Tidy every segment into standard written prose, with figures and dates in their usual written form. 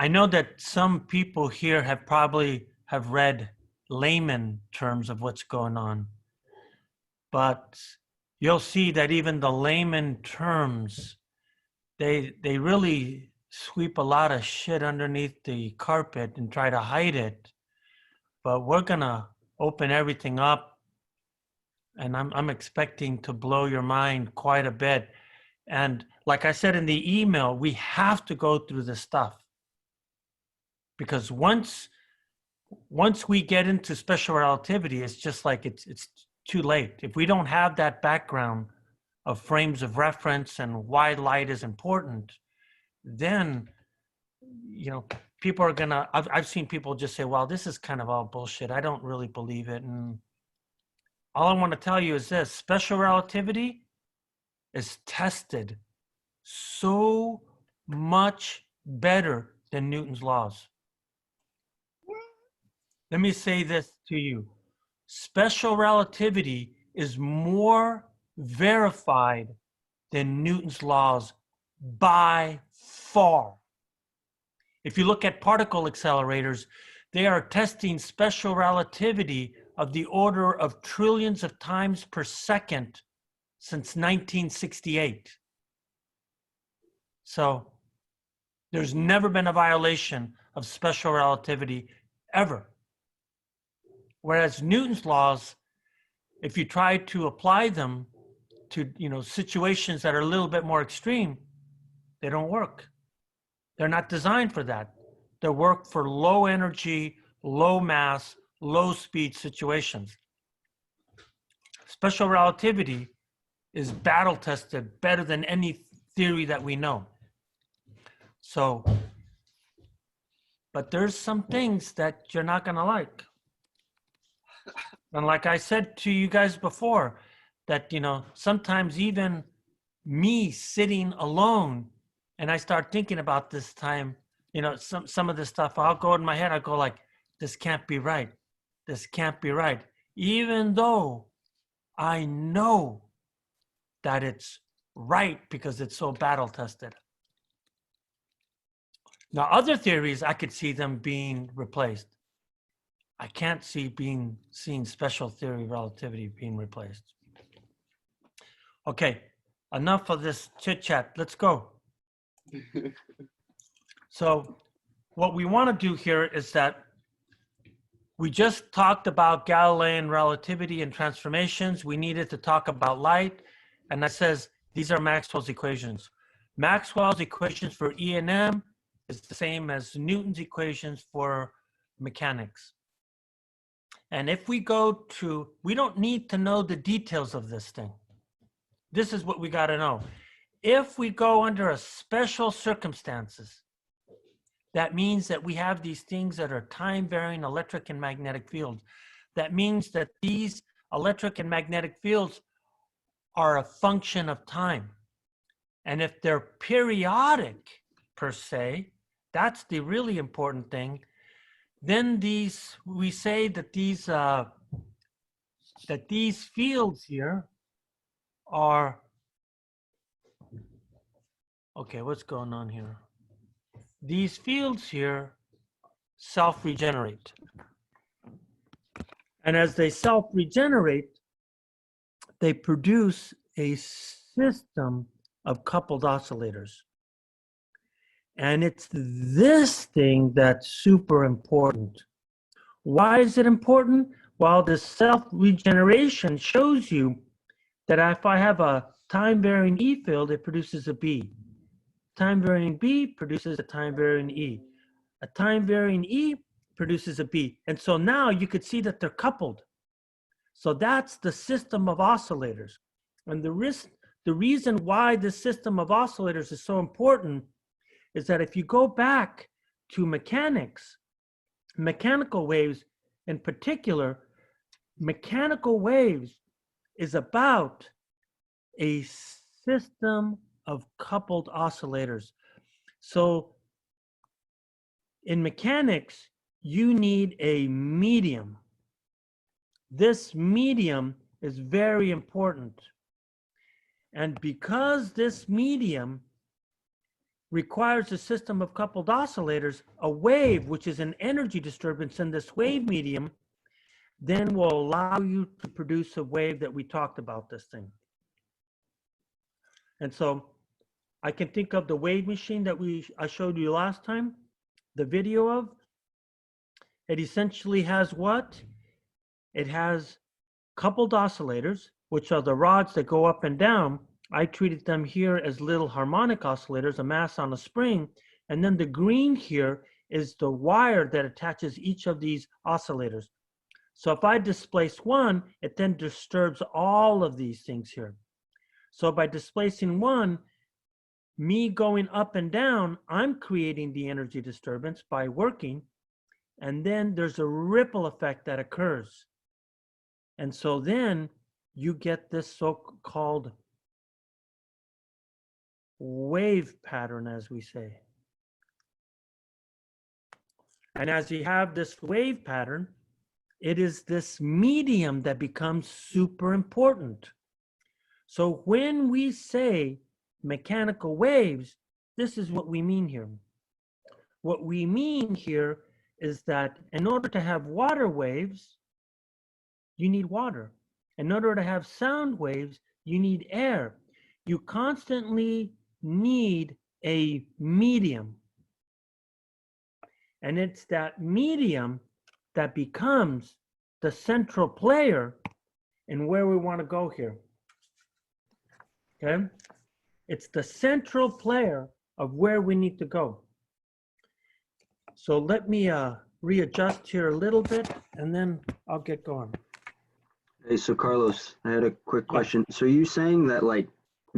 I know that some people here have probably have read layman terms of what's going on, but you'll see that even the layman terms, they really sweep a lot of shit underneath the carpet and try to hide it. But we're gonna open everything up, and I'm expecting to blow your mind quite a bit. And like I said in the email, we have to go through this stuff, because once we get into special relativity, it's just like it's too late. If we don't have that background of frames of reference and why light is important, then, you know, people are gonna, I've seen people just say, well, this is kind of all bullshit, I don't really believe it. And all I want to tell you is this: special relativity is tested so much better than Newton's laws. Let me say this to you: special relativity is more verified than Newton's laws by far. If you look at particle accelerators, they are testing special relativity of the order of trillions of times per second since 1968. So there's never been a violation of special relativity ever. Whereas Newton's laws, if you try to apply them to, you know, situations that are a little bit more extreme, they don't work. They're not designed for that. They work for low energy, low mass, low speed situations. Special relativity is battle tested better than any theory that we know. So, but there's some things that you're not gonna like. And like I said to you guys before, that, you know, sometimes even me sitting alone and I start thinking about this time, you know, some of this stuff, I'll go in my head, I'll go like, this can't be right. This can't be right. Even though I know that it's right because it's so battle tested. Now, other theories, I could see them being replaced. I can't see seeing special theory relativity being replaced. Okay, enough of this chit chat. Let's go. So what we want to do here is that we just talked about Galilean relativity and transformations. We needed to talk about light. And that says, these are Maxwell's equations. Maxwell's equations for E and M is the same as Newton's equations for mechanics. And if we go to, we don't need to know the details of this thing. This is what we got to know. If we go under a special circumstances, that means that we have these things that are time-varying electric and magnetic fields. That means that these electric and magnetic fields are a function of time. And if they're periodic, per se, that's the really important thing. Then we say that these fields here are, okay, what's going on here? These fields here self-regenerate. And as they self-regenerate, they produce a system of coupled oscillators. And it's this thing that's super important. Why is it important? Well, the self-regeneration shows you that if I have a time-varying E field, it produces a B. Time-varying B produces a time-varying E. A time-varying E produces a B. And so now you could see that they're coupled. So that's the system of oscillators. And the reason why this system of oscillators is so important is that if you go back to mechanics, mechanical waves in particular, mechanical waves is about a system of coupled oscillators. So in mechanics, you need a medium. This medium is very important. And because this medium requires a system of coupled oscillators, a wave, which is an energy disturbance in this wave medium, then will allow you to produce a wave that we talked about this thing. And so I can think of the wave machine that I showed you last time, the video of. It essentially has what? It has coupled oscillators, which are the rods that go up and down. I treated them here as little harmonic oscillators, a mass on a spring. And then the green here is the wire that attaches each of these oscillators. So if I displace one, it then disturbs all of these things here. So by displacing one, me going up and down, I'm creating the energy disturbance by working. And then there's a ripple effect that occurs. And so then you get this so-called wave pattern, as we say. And as you have this wave pattern, it is this medium that becomes super important. So when we say mechanical waves, this is what we mean here. What we mean here is that in order to have water waves, you need water. In order to have sound waves, you need air. You constantly need a medium. And it's that medium that becomes the central player in where we want to go here. Okay? It's the central player of where we need to go. So let me readjust here a little bit, and then I'll get going. Hey, so Carlos, I had a quick question. So are you saying that like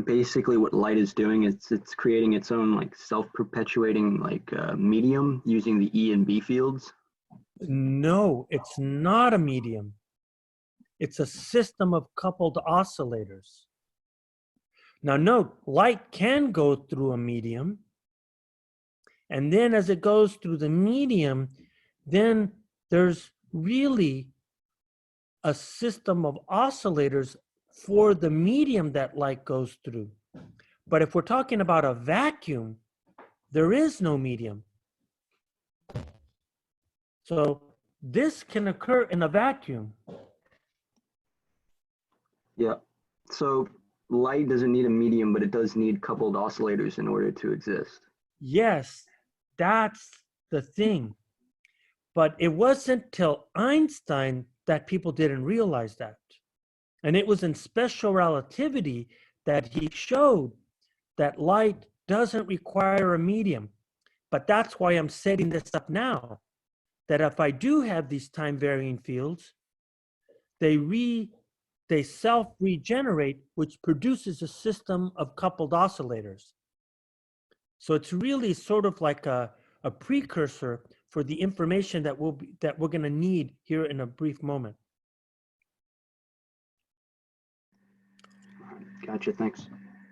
basically what light is doing is it's creating its own like self-perpetuating like medium using the E and B fields? No, it's not a medium. It's a system of coupled oscillators. Now note, light can go through a medium, and then as it goes through the medium, then there's really a system of oscillators for the medium that light goes through. But if we're talking about a vacuum, there is no medium. So this can occur in a vacuum. Yeah. So light doesn't need a medium, but it does need coupled oscillators in order to exist. Yes, that's the thing. But it wasn't till Einstein that people didn't realize that. And it was in special relativity that he showed that light doesn't require a medium. But that's why I'm setting this up now, that if I do have these time varying fields, they self-regenerate, which produces a system of coupled oscillators. So it's really sort of like a precursor for the information that we're going to need here in a brief moment. Gotcha, thanks.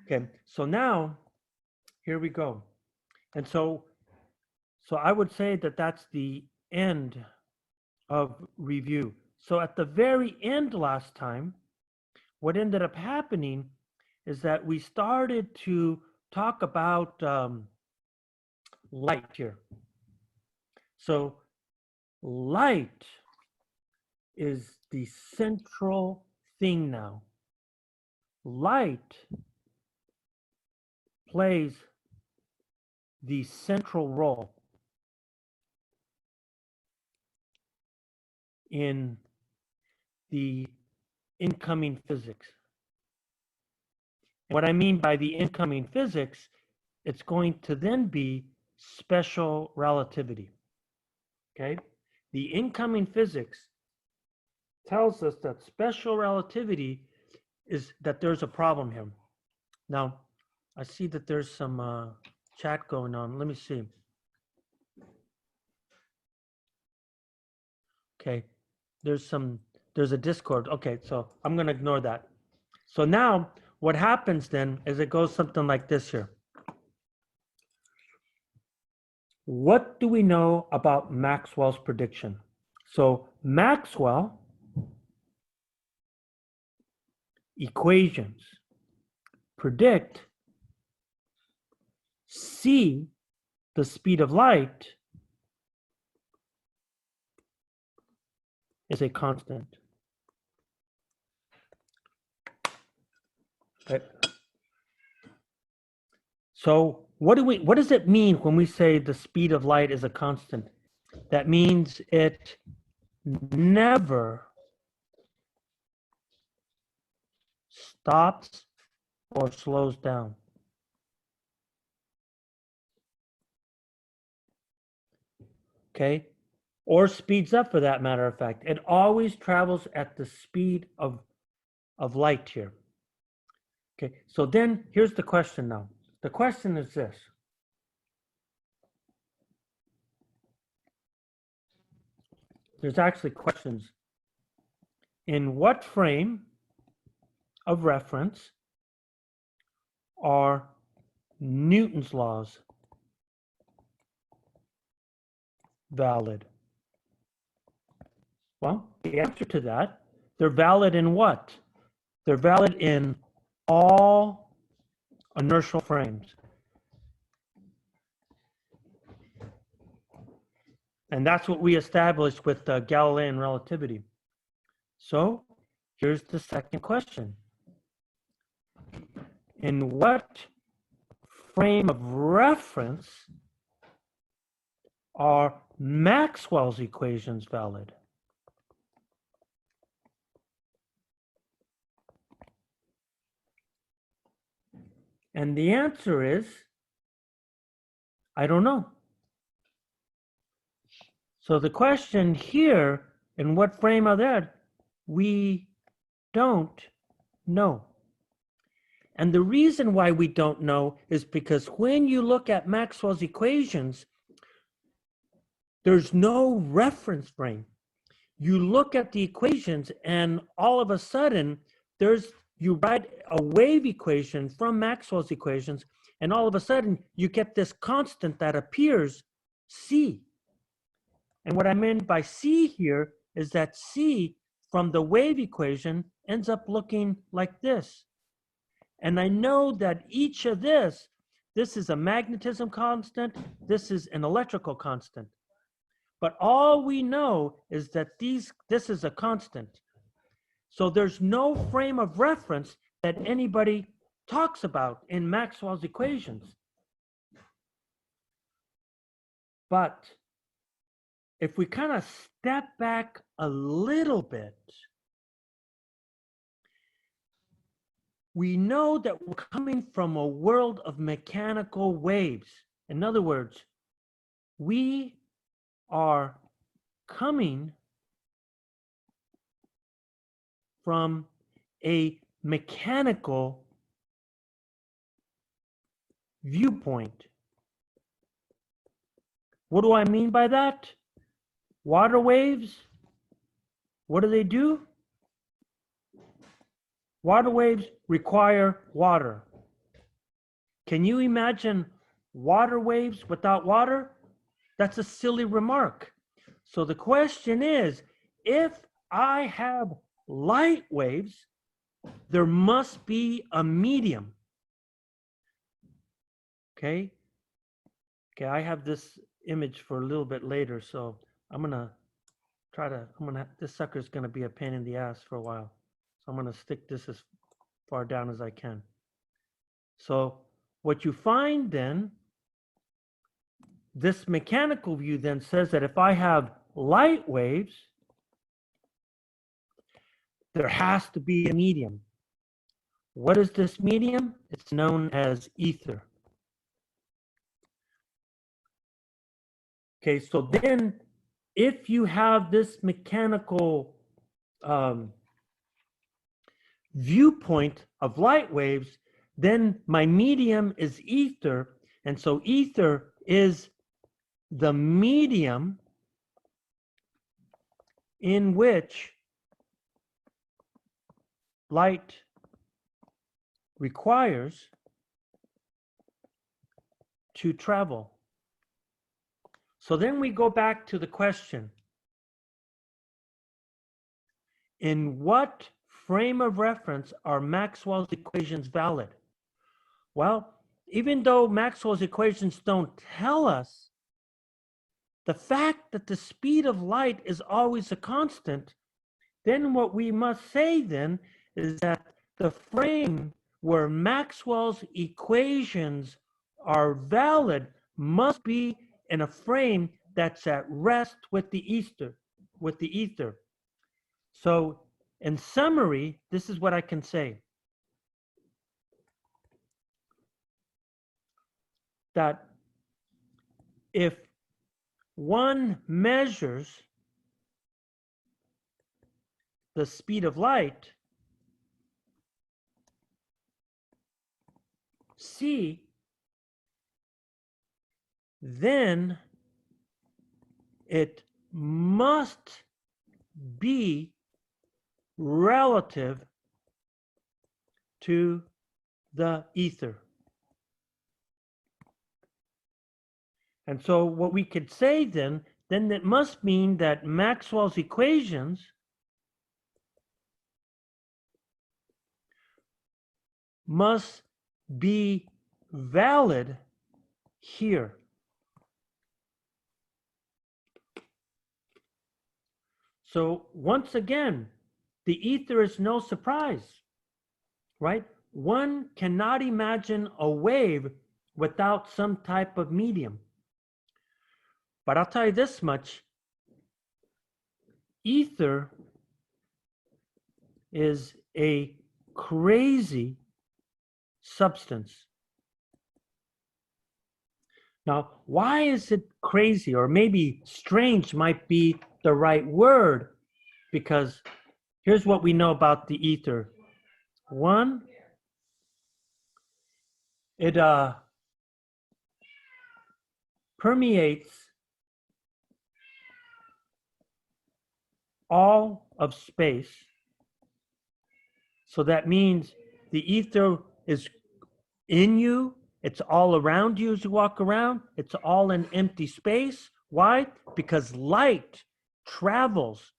Okay, so now here we go. And so I would say that that's the end of review. So at the very end last time, what ended up happening is that we started to talk about light here. So light is the central thing now. Light plays the central role in the incoming physics. What I mean by the incoming physics, it's going to then be special relativity. Okay? The incoming physics tells us that special relativity is that there's a problem here. Now, I see that there's some chat going on. Let me see. Okay, there's a Discord. Okay, so I'm going to ignore that. So now what happens then is it goes something like this here. What do we know about Maxwell's prediction? So Maxwell equations predict c, the speed of light, is a constant. Right? So what does it mean when we say the speed of light is a constant? That means it never stops or slows down. Okay? Or speeds up, for that matter of fact. It always travels at the speed of light here. Okay, so then here's the question now. The question is this. There's actually questions. In what frame of reference are Newton's laws valid? Well, the answer to that, they're valid in what? They're valid in all inertial frames. And that's what we established with Galilean relativity. So here's the second question. In what frame of reference are Maxwell's equations valid? And the answer is, I don't know. So the question here, in what frame are they? We don't know. And the reason why we don't know is because when you look at Maxwell's equations, there's no reference frame. You look at the equations and all of a sudden, you write a wave equation from Maxwell's equations, and all of a sudden you get this constant that appears, c. And what I meant by c here is that c from the wave equation ends up looking like this. And I know that each of this is a magnetism constant, this is an electrical constant. But all we know is that this is a constant. So there's no frame of reference that anybody talks about in Maxwell's equations. But if we kind of step back a little bit, we know that we're coming from a world of mechanical waves. In other words, we are coming from a mechanical viewpoint. What do I mean by that? Water waves, what do? Water waves require water. Can you imagine water waves without water? That's a silly remark. So the question is, if I have light waves, there must be a medium. Okay, I have this image for a little bit later, so this sucker's gonna be a pain in the ass for a while. So I'm gonna stick this as far down as I can. So what you find then, this mechanical view then says that if I have light waves, there has to be a medium. What is this medium? It's known as ether. Okay, so then if you have this mechanical viewpoint of light waves, then my medium is ether. And so ether is the medium in which light requires to travel. So then we go back to the question, in what frame of reference are Maxwell's equations valid? Well, even though Maxwell's equations don't tell us, the fact that the speed of light is always a constant, then what we must say then is that the frame where Maxwell's equations are valid must be in a frame that's at rest with the ether. So in summary, this is what I can say. That if one measures the speed of light, c, then it must be relative to the ether. And so what we could say then it must mean that Maxwell's equations must be valid here. So once again, the ether is no surprise, right? One cannot imagine a wave without some type of medium. But I'll tell you this much, ether is a crazy substance. Now, why is it crazy? Or maybe strange might be the right word, because here's what we know about the ether. One, it permeates all of space. So that means the ether is in you, it's all around you as you walk around, it's all in empty space. Why? Because light travels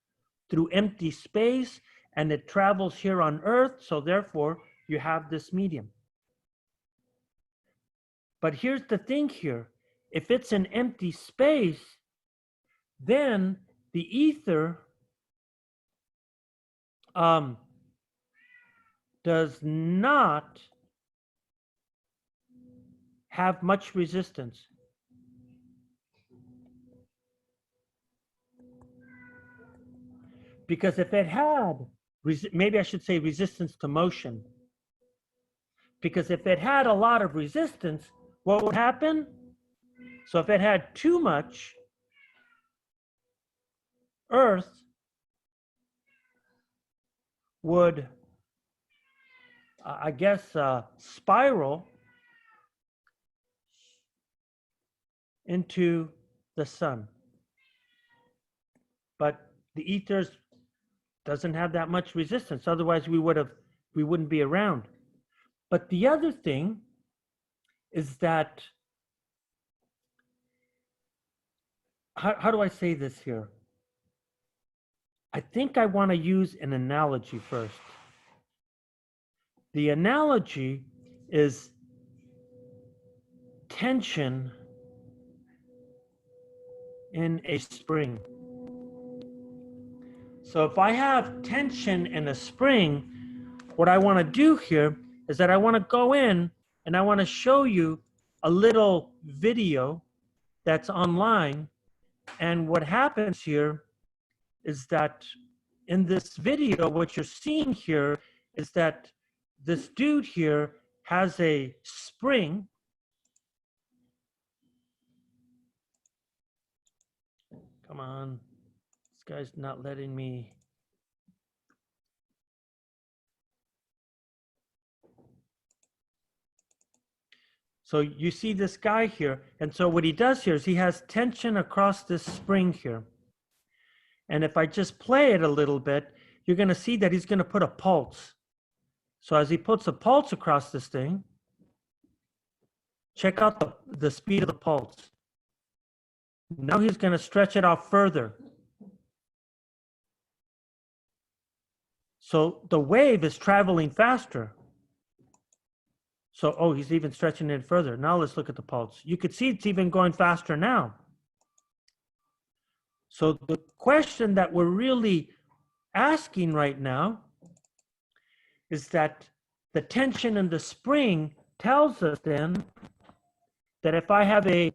through empty space and it travels here on Earth, so therefore you have this medium. But here's the thing here, if it's an empty space, then the ether does not have much resistance. Because if it had, maybe I should say resistance to motion. Because if it had a lot of resistance, what would happen? So if it had too much, Earth would, I guess, spiral into the sun. But the ether doesn't have that much resistance. Otherwise, we wouldn't be around. But the other thing is that, how do I say this here? I think I want to use an analogy first. The analogy is tension in a spring. So if I have tension in a spring, what I want to do here is that I want to go in and I want to show you a little video that's online. And what happens here is that in this video, what you're seeing here is that this dude here has a spring. Come on, this guy's not letting me. So you see this guy here, and so what he does here is he has tension across this spring here. And if I just play it a little bit, you're going to see that he's going to put a pulse. So as he puts a pulse across this thing, check out the speed of the pulse. Now he's going to stretch it out further. So the wave is traveling faster. So, oh, he's even stretching it further. Now let's look at the pulse. You could see it's even going faster now. So the question that we're really asking right now is that the tension in the spring tells us then that if I have a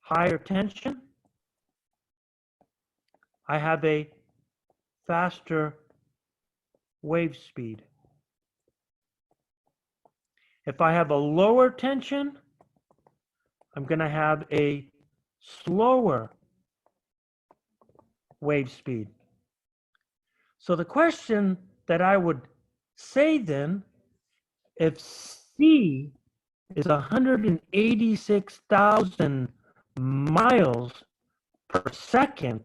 higher tension, I have a faster wave speed. If I have a lower tension, I'm going to have a slower wave speed. So the question that I would say then, if C is 186,000 miles per second,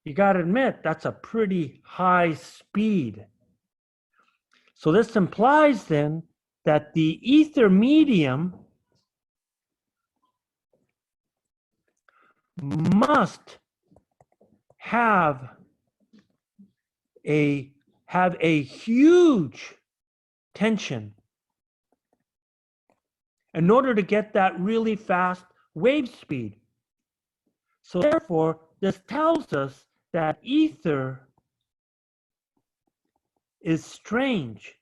you got to admit that's a pretty high speed. So this implies then that the ether medium must have a huge tension in order to get that really fast wave speed. So therefore, this tells us that ether is strange.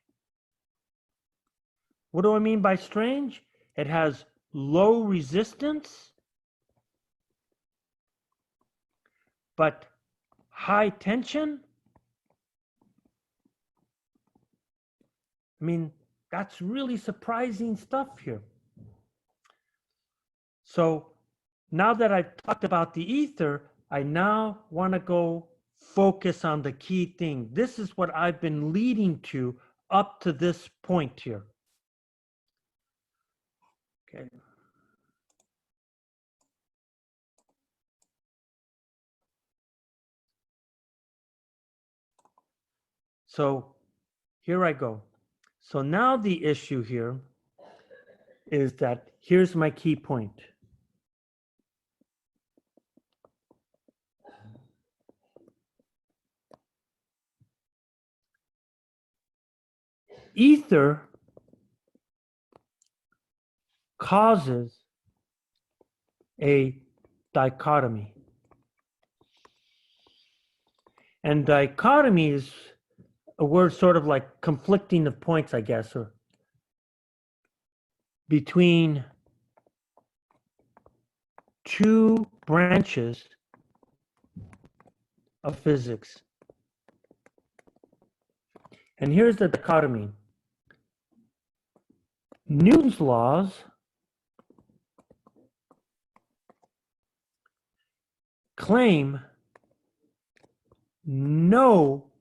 What do I mean by strange? It has low resistance, but high tension. I mean, that's really surprising stuff here. So now that I've talked about the ether, I now want to go focus on the key thing. This is what I've been leading to up to this point here. Okay. So here I go. So now the issue here is that here's my key point. Ether causes a dichotomy. And dichotomy is a word sort of like conflicting of points, I guess, or between two branches of physics. And here's the dichotomy. Newton's laws claim no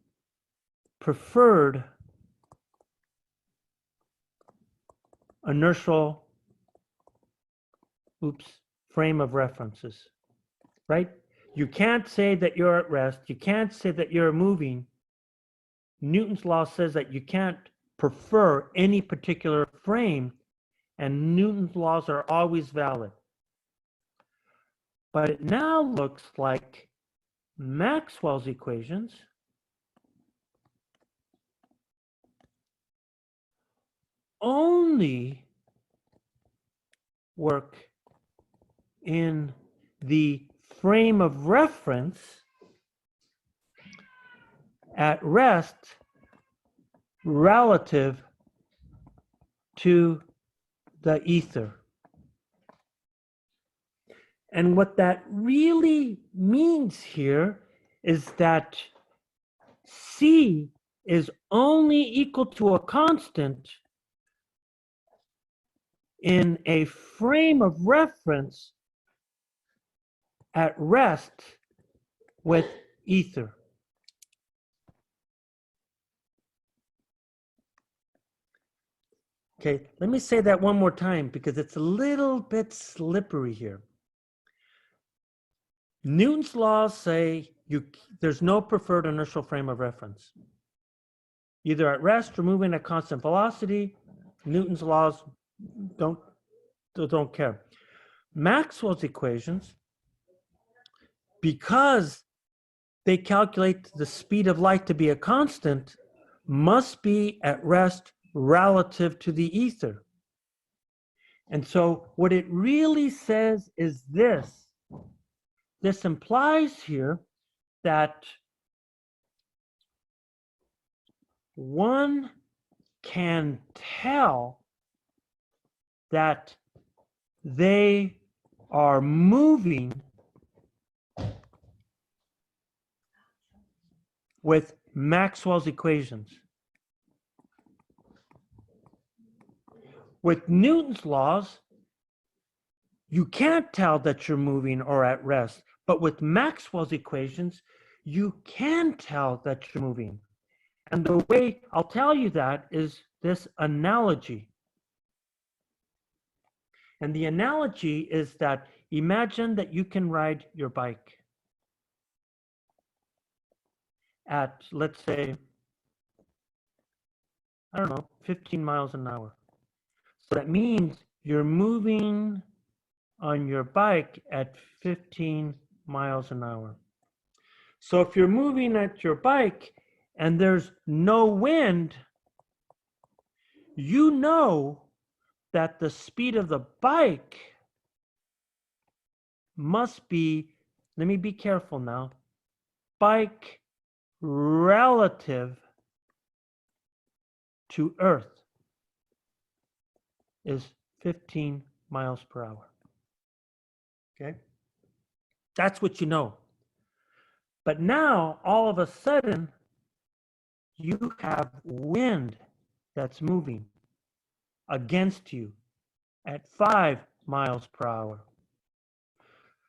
preferred inertial frame of references, right? You can't say that you're at rest. You can't say that you're moving. Newton's law says that you can't prefer any particular frame, and Newton's laws are always valid. But it now looks like Maxwell's equations only work in the frame of reference at rest relative to the ether. And what that really means here is that C is only equal to a constant in a frame of reference at rest with ether. Okay, let me say that one more time because it's a little bit slippery here. Newton's laws say there's no preferred inertial frame of reference. Either at rest or moving at constant velocity, Newton's laws don't care. Maxwell's equations, because they calculate the speed of light to be a constant, must be at rest relative to the ether. And so what it really says is this. This implies here that one can tell that they are moving with Maxwell's equations. With Newton's laws, you can't tell that you're moving or at rest, but with Maxwell's equations, you can tell that you're moving. And the way I'll tell you that is this analogy. And the analogy is that imagine that you can ride your bike at, let's say, I don't know, 15 miles an hour. So that means you're moving on your bike at 15 miles an hour. So if you're moving at your bike and there's no wind, you know that the speed of the bike must be, let me be careful now, bike relative to Earth is 15 miles per hour. Okay? That's what you know. But now, all of a sudden, you have wind that's moving against you at 5 miles per hour.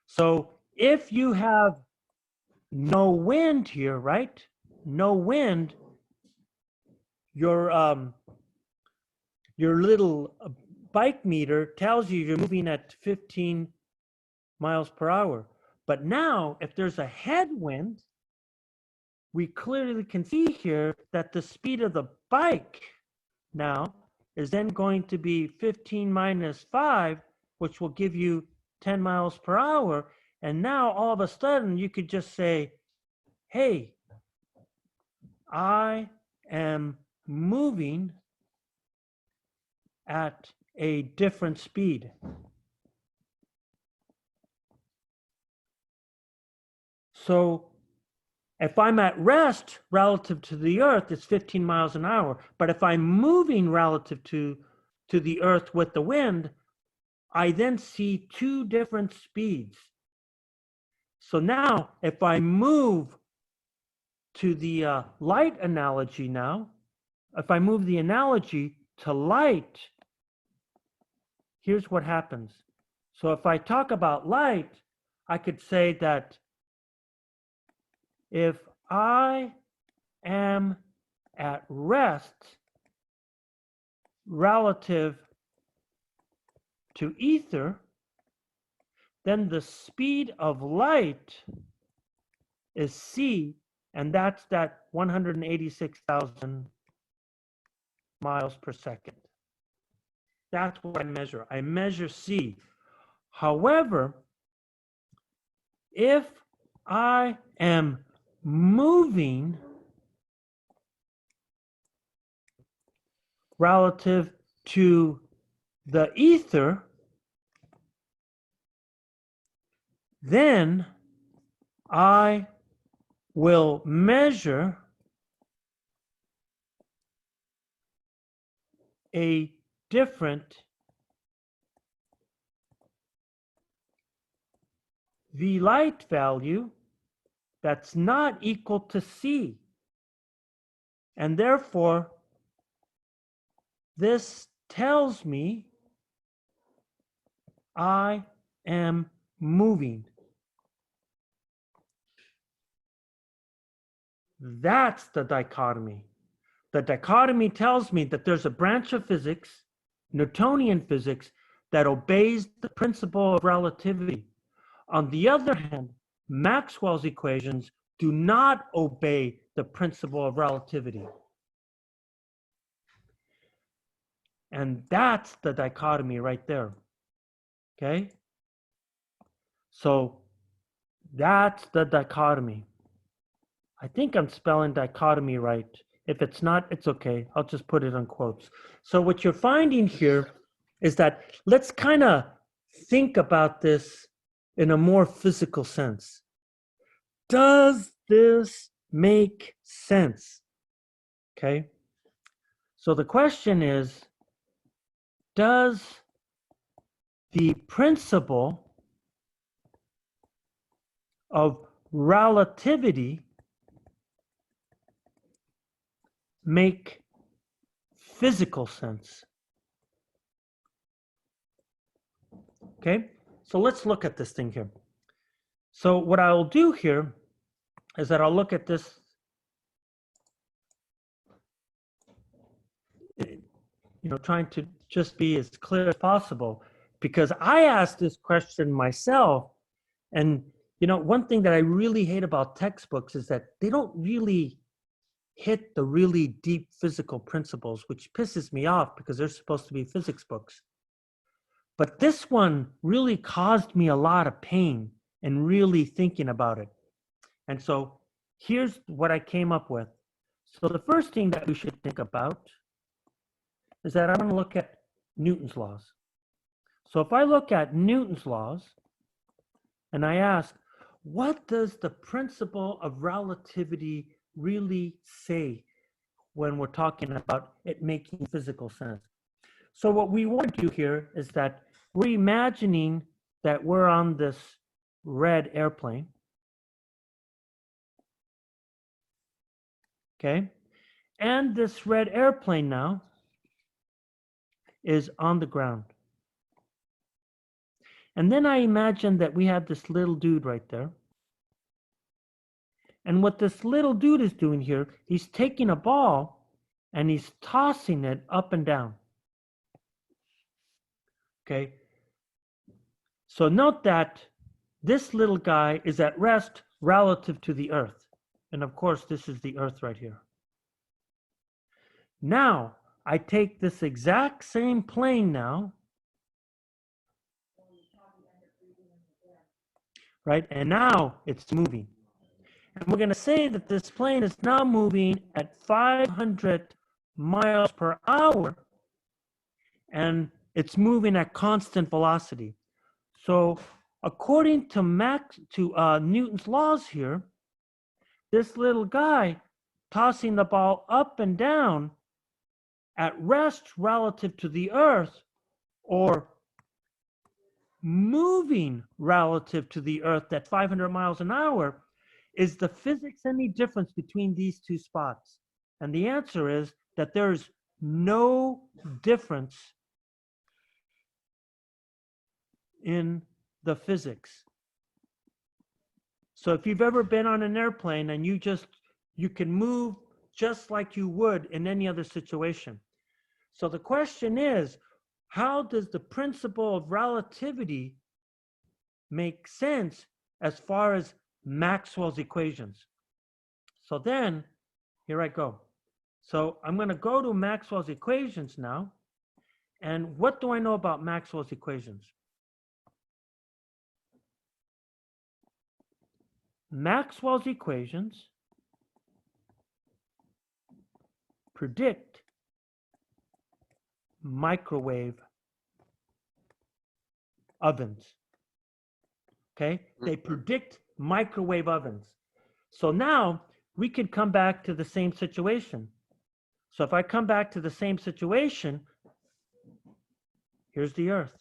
So if you have no wind here, right? No wind, your little bike meter tells you you're moving at 15 miles per hour. But now, if there's a headwind, we clearly can see here that the speed of the bike now is then going to be 15 minus 5, which will give you 10 miles per hour. And now all of a sudden you could just say, hey, I am moving at a different speed. So if I'm at rest relative to the Earth, it's 15 miles an hour. But if I'm moving relative to the Earth with the wind, I then see two different speeds. So now, if I move to the light analogy now, if I move the analogy to light, here's what happens. So if I talk about light, I could say that if I am at rest relative to ether, then the speed of light is c, and that's that 186,000 miles per second. That's what I measure. I measure c. However, if I am moving relative to the ether, then I will measure a different V light value that's not equal to C. And therefore, this tells me I am moving. That's the dichotomy. The dichotomy tells me that there's a branch of physics, Newtonian physics, that obeys the principle of relativity. On the other hand, Maxwell's equations do not obey the principle of relativity. And that's the dichotomy right there. Okay? So that's the dichotomy. I think I'm spelling dichotomy right. If it's not, it's okay. I'll just put it on quotes. So what you're finding here is that let's kind of think about this in a more physical sense. Does this make sense? Okay. So the question is, does the principle of relativity make physical sense? Okay, so let's look at this thing here. So what I'll do here is that I'll look at this, trying to just be as clear as possible, because I asked this question myself. And, one thing that I really hate about textbooks is that they don't really hit the really deep physical principles, which pisses me off because they're supposed to be physics books. But this one really caused me a lot of pain in really thinking about it. And so here's what I came up with. So the first thing that we should think about is that I'm going to look at Newton's laws. So if I look at Newton's laws and I ask, what does the principle of relativity really say when we're talking about it making physical sense? So what we want to do here is that we're imagining that we're on this red airplane. Okay. And this red airplane now is on the ground. And then I imagine that we have this little dude right there. And what this little dude is doing here, he's taking a ball and he's tossing it up and down. Okay. So note that this little guy is at rest relative to the Earth. And of course, this is the Earth right here. Now, I take this exact same plane now, right? And now it's moving. And we're going to say that this plane is now moving at 500 miles per hour, and it's moving at constant velocity. So according to Newton's laws here, this little guy tossing the ball up and down at rest relative to the Earth, or moving relative to the Earth at 500 miles an hour, is the physics any difference between these two spots? And the answer is that there's no difference in the physics. So if you've ever been on an airplane and you can move just like you would in any other situation. So the question is, how does the principle of relativity make sense as far as Maxwell's equations? So then, here I go. So I'm going to go to Maxwell's equations now. And what do I know about Maxwell's equations? Maxwell's equations predict microwave ovens. Okay? They predict microwave ovens. So now we could come back to the same situation. So if I come back to the same situation, here's the Earth.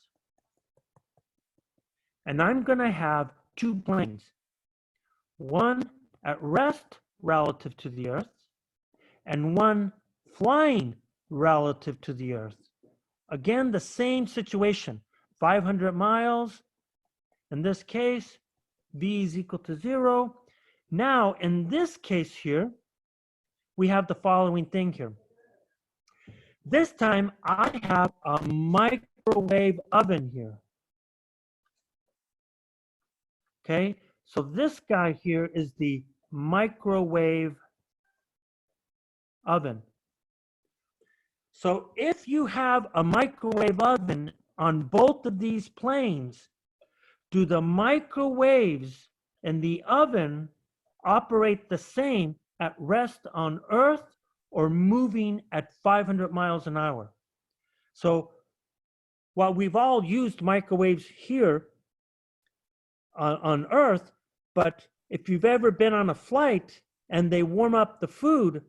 And I'm going to have two planes. One at rest relative to the Earth, and one flying relative to the Earth. Again, the same situation, 500 miles. In this case, v is equal to 0. Now, in this case here, we have the following thing here. This time, I have a microwave oven here. Okay, so this guy here is the microwave oven. So if you have a microwave oven on both of these planes, do the microwaves in the oven operate the same at rest on Earth or moving at 500 miles an hour. So while we've all used microwaves here on Earth, but if you've ever been on a flight and they warm up the food,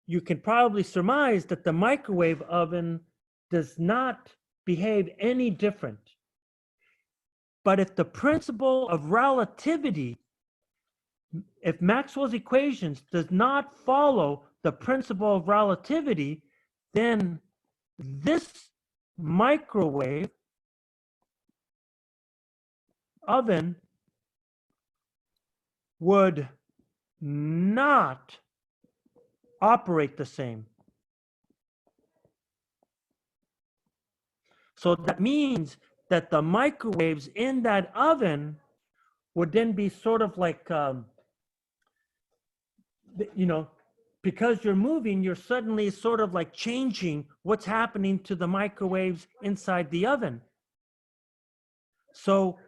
you can probably surmise that the microwave oven does not behave any different. But if the principle of relativity, if Maxwell's equations does not follow the principle of relativity, then this microwave oven would not operate the same. So that means that the microwaves in that oven would then be sort of like, you know, because you're moving, you're suddenly sort of like changing what's happening to the microwaves inside the oven. So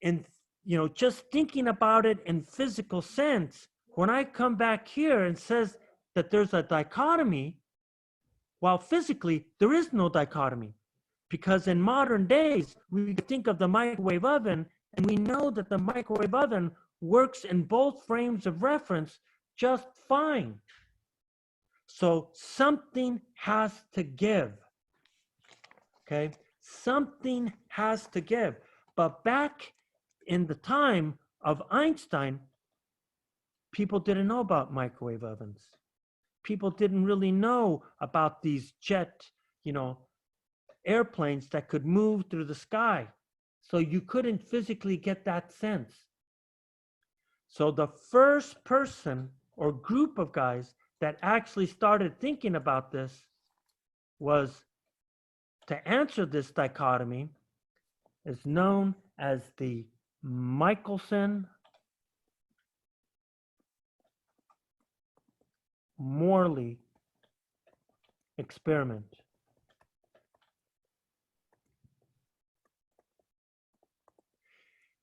in, you know, just thinking about it in physical sense, when I come back here and says that there's a dichotomy, while physically there is no dichotomy, because in modern days, we think of the microwave oven and we know that the microwave oven works in both frames of reference just fine. So something has to give, okay? Something has to give. But back in the time of Einstein, people didn't know about microwave ovens. People didn't really know about these jet, you know, airplanes that could move through the sky. So you couldn't physically get that sense. So the first person or group of guys that actually started thinking about this was to answer this dichotomy is known as the Michaelson-Morley experiment.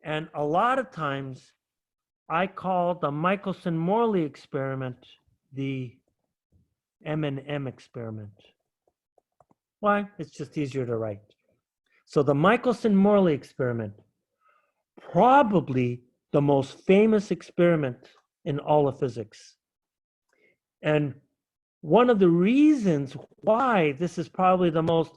And a lot of times I call the Michaelson-Morley experiment the M&M experiment. Why? It's just easier to write. So the Michaelson-Morley experiment, probably the most famous experiment in all of physics. And one of the reasons why this is probably the most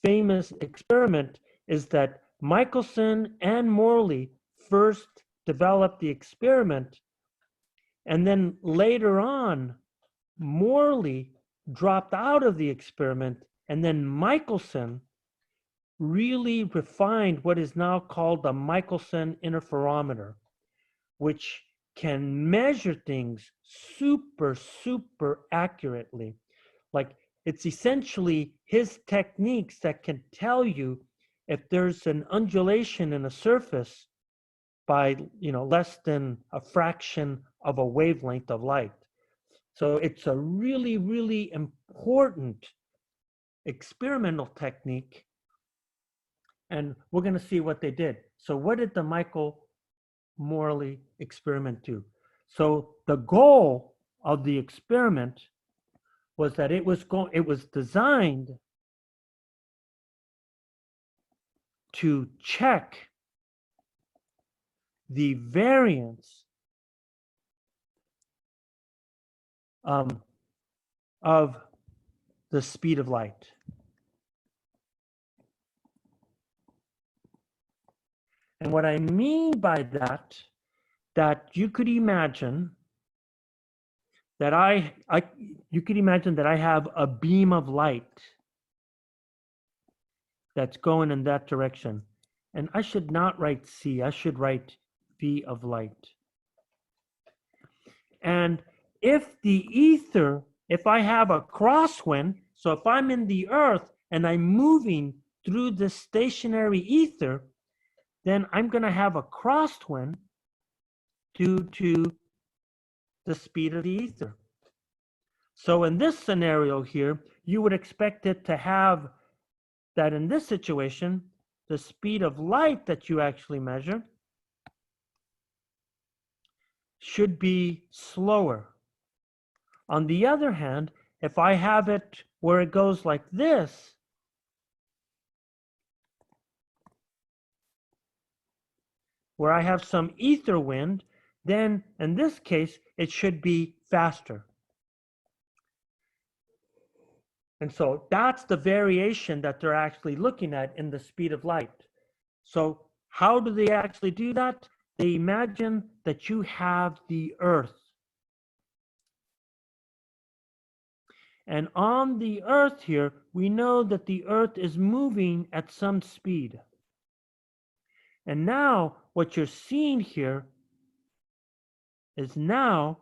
famous experiment is that Michelson and Morley first developed the experiment, and then later on, Morley dropped out of the experiment, and then Michelson really refined what is now called the Michelson interferometer, which can measure things super, super accurately. Like, it's essentially his techniques that can tell you if there's an undulation in a surface by, you know, less than a fraction of a wavelength of light. So it's a really, really important experimental technique. And we're going to see what they did. So what did the Michael-Morley experiment do? So the goal of the experiment was that it was designed to check the variance of the speed of light. And what I mean by that, that you could imagine that you could imagine that I have a beam of light that's going in that direction. And I should not write C, I should write V of light. And if the ether, if I have a crosswind, so if I'm in the earth and I'm moving through the stationary ether, then I'm going to have a crosswind due to the speed of the ether. So in this scenario here, you would expect it to have that in this situation, the speed of light that you actually measure should be slower. On the other hand, if I have it where it goes like this, where I have some ether wind, then in this case, it should be faster. And so that's the variation that they're actually looking at in the speed of light. So how do they actually do that? They imagine that you have the Earth. And on the Earth here, we know that the Earth is moving at some speed. And now what you're seeing here is now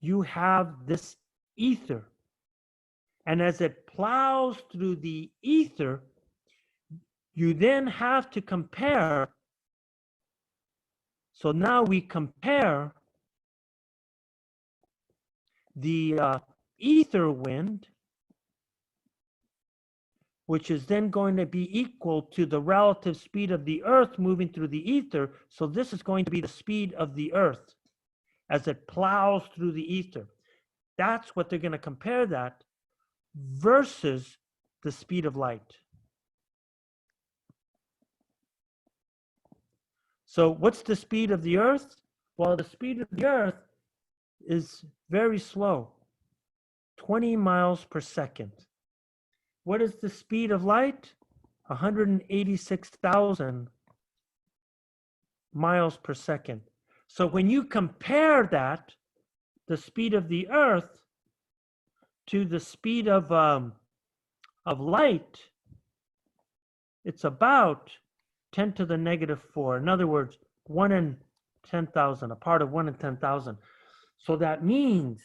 you have this ether. And as it plows through the ether, you then have to compare. So now we compare the ether wind, which is then going to be equal to the relative speed of the Earth moving through the ether. So this is going to be the speed of the Earth as it plows through the ether. That's what they're going to compare that versus the speed of light. So what's the speed of the Earth? Well, the speed of the Earth is very slow, 20 miles per second. What is the speed of light? 186,000 miles per second. So when you compare that, the speed of the Earth to the speed of light, it's about 10 to the negative 4. In other words, 1 in 10,000, a part of 1 in 10,000. So that means,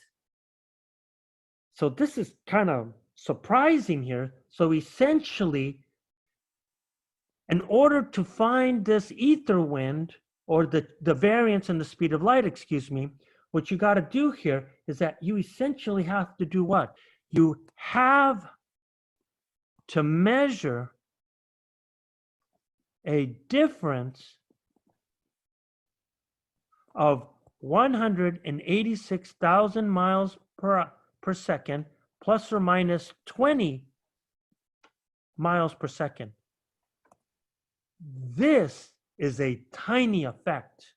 so this is kind of surprising here. So essentially, in order to find this ether wind, or the variance in the speed of light, excuse me, what you got to do here is that you essentially have to do what? You have to measure a difference of 186,000 miles per second plus or minus 20 miles per second. This is a tiny effect.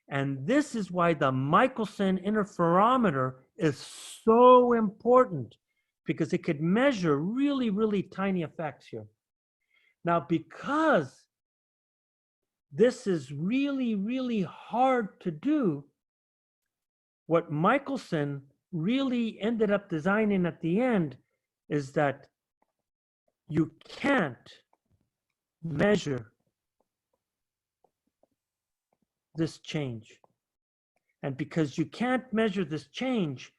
And this is why the Michelson interferometer is so important, because it could measure really, really tiny effects here. Now, because this is really, really hard to do, what Michelson really ended up designing at the end is that you can't measure this change. And because you can't measure this change,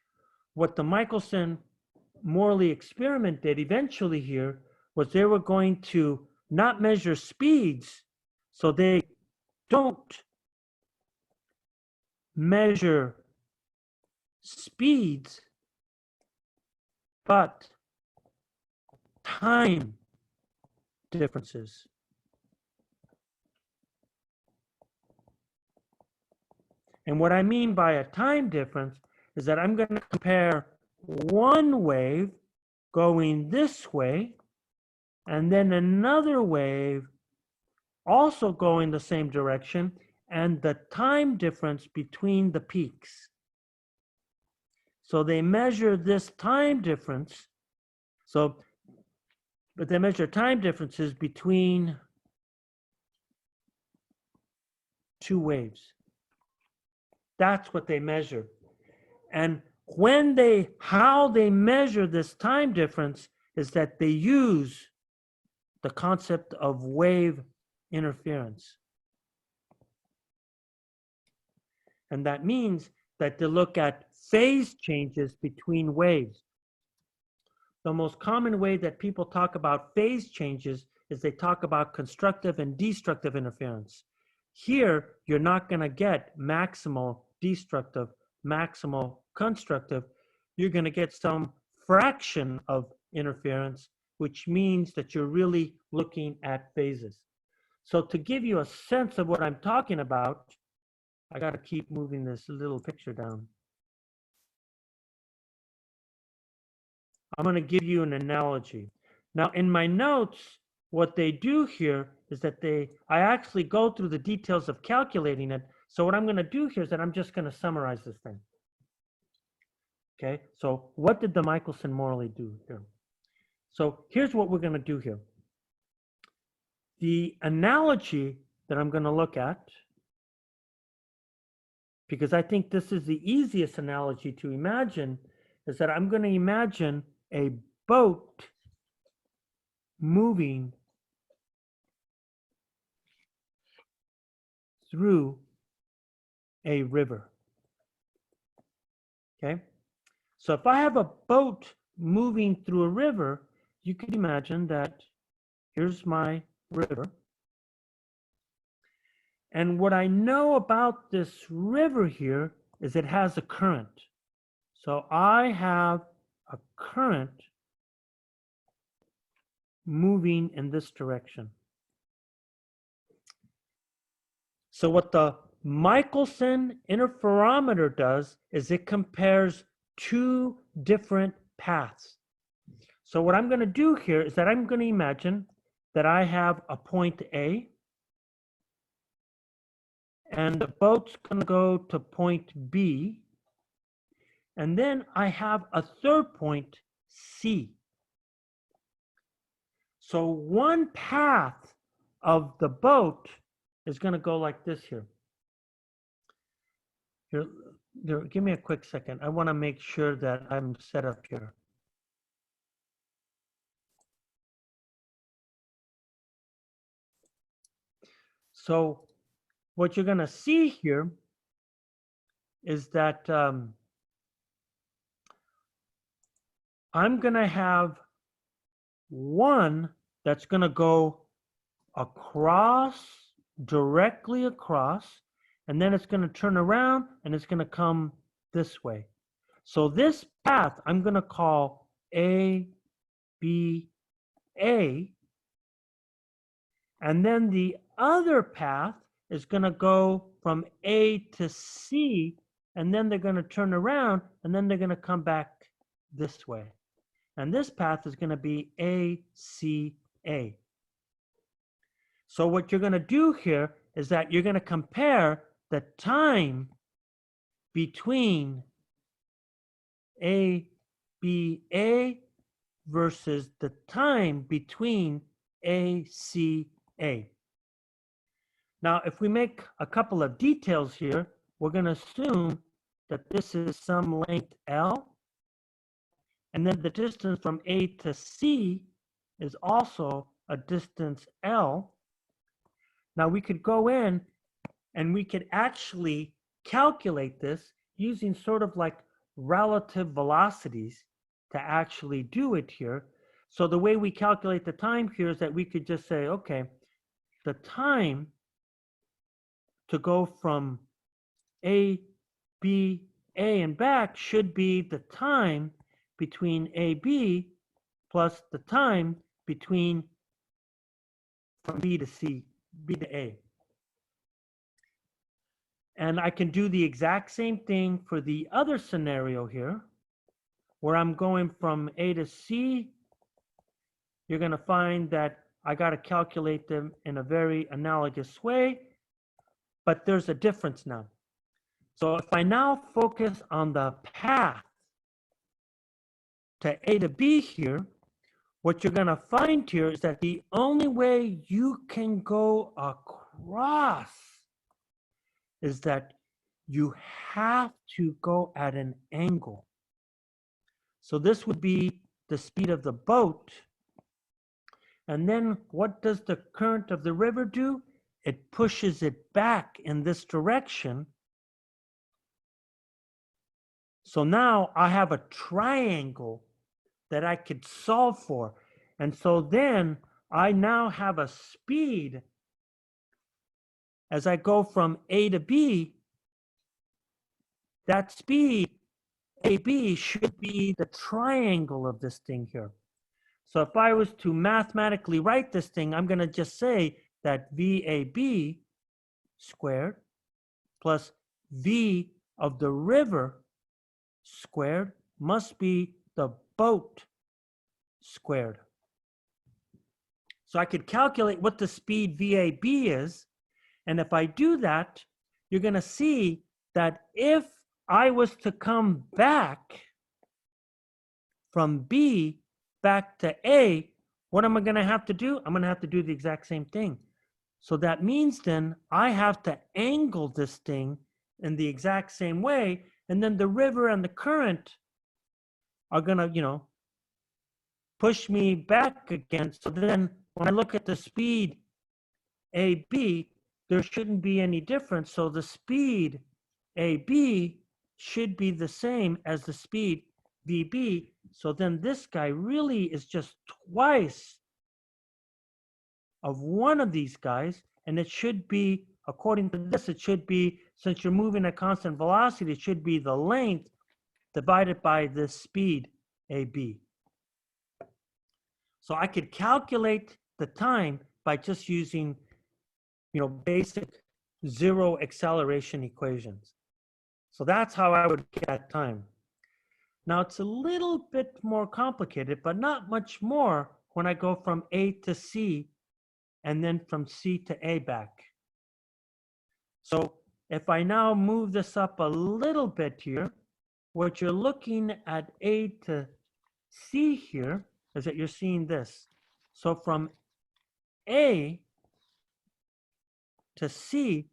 what the Michaelson-Morley experiment did eventually here was they were going to not measure speeds, so they don't measure speeds, but time differences. And what I mean by a time difference is that I'm going to compare one wave going this way and then another wave also going the same direction, and the time difference between the peaks. So they measure this time difference. But they measure time differences between two waves. That's what they measure. And how they measure this time difference is that they use the concept of wave interference. And that means that they look at phase changes between waves. The most common way that people talk about phase changes is they talk about constructive and destructive interference. Here, you're not going to get maximal destructive, maximal constructive. You're going to get some fraction of interference, which means that you're really looking at phases. So to give you a sense of what I'm talking about, I got to keep moving this little picture down. I'm going to give you an analogy. Now, in my notes, what they do here is that I actually go through the details of calculating it. So what I'm going to do here is that I'm just going to summarize this thing. Okay, so what did the Michaelson-Morley do here? So here's what we're going to do here. The analogy that I'm going to look at, because I think this is the easiest analogy to imagine, is that I'm going to imagine a boat moving through a river. Okay, so if I have a boat moving through a river, you could imagine that here's my river. And what I know about this river here is it has a current. So I have a current moving in this direction. So what the Michelson interferometer does is it compares two different paths. So what I'm going to do here is that I'm going to imagine that I have a point A, and the boat's going to go to point B, and then I have a third point, C. So one path of the boat is going to go like this here. Here, give me a quick second. I want to make sure that I'm set up here. So what you're going to see here is that I'm going to have one that's going to go across, directly across, and then it's going to turn around and it's going to come this way. So this path I'm going to call A, B, A, and then the other path is going to go from A to C, and then they're going to turn around and then they're going to come back this way. And this path is going to be A, C, A. So what you're going to do here is that you're going to compare the time between A, B, A versus the time between A, C, A. Now, if we make a couple of details here, we're going to assume that this is some length L, and then the distance from A to C is also a distance L. Now we could go in and we could actually calculate this using sort of like relative velocities to actually do it here. So the way we calculate the time here is that we could just say, okay, the time to go from A, B, A and back should be the time between A, B plus the time between from B to C, B to A. And I can do the exact same thing for the other scenario here, where I'm going from A to C. You're going to find that I got to calculate them in a very analogous way, but there's a difference now. So if I now focus on the path to A to B here, what you're going to find here is that the only way you can go across is that you have to go at an angle. So this would be the speed of the boat. And then what does the current of the river do? It pushes it back in this direction. So now I have a triangle that I could solve for. And so then I now have a speed as I go from A to B. That speed, AB, should be the triangle of this thing here. So if I was to mathematically write this thing, I'm going to just say that VAB squared plus V of the river squared must be the boat squared. So I could calculate what the speed VAB is. And if I do that, you're going to see that if I was to come back from B back to A, what am I going to have to do? I'm going to have to do the exact same thing. So that means then I have to angle this thing in the exact same way. And then the river and the current are going to, push me back again. So then when I look at the speed AB, there shouldn't be any difference. So the speed AB should be the same as the speed VB. So then this guy really is just twice of one of these guys. And it should be, according to this, it should be, since you're moving at constant velocity, it should be the length divided by the speed AB. So I could calculate the time by just using, basic zero acceleration equations. So that's how I would get time. Now it's a little bit more complicated, but not much more when I go from A to C and then from C to A back. So if I now move this up a little bit here, what you're looking at A to C here is that you're seeing this. So from A to C,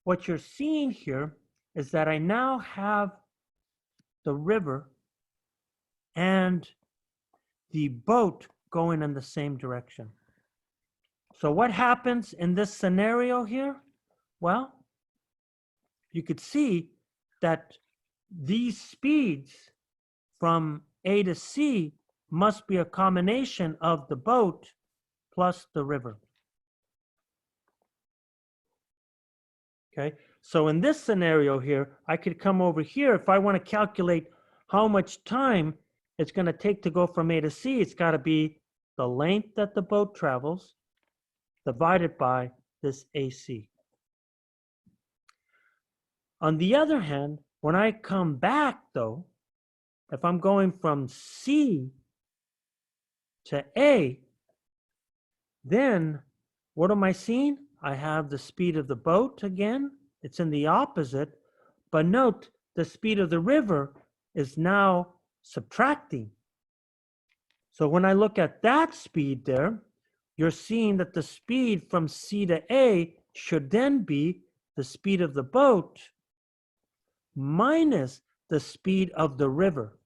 what you're seeing here is that I now have the river and the boat going in the same direction. So what happens in this scenario here? Well, you could see that these speeds from A to C must be a combination of the boat plus the river. Okay, so in this scenario here, I could come over here. If I want to calculate how much time it's going to take to go from A to C, it's got to be the length that the boat travels divided by this AC. On the other hand, when I come back though, if I'm going from C to A, then what am I seeing? I have the speed of the boat again. It's in the opposite, but note the speed of the river is now subtracting. So when I look at that speed there, you're seeing that the speed from C to A should then be the speed of the boat minus the speed of the river.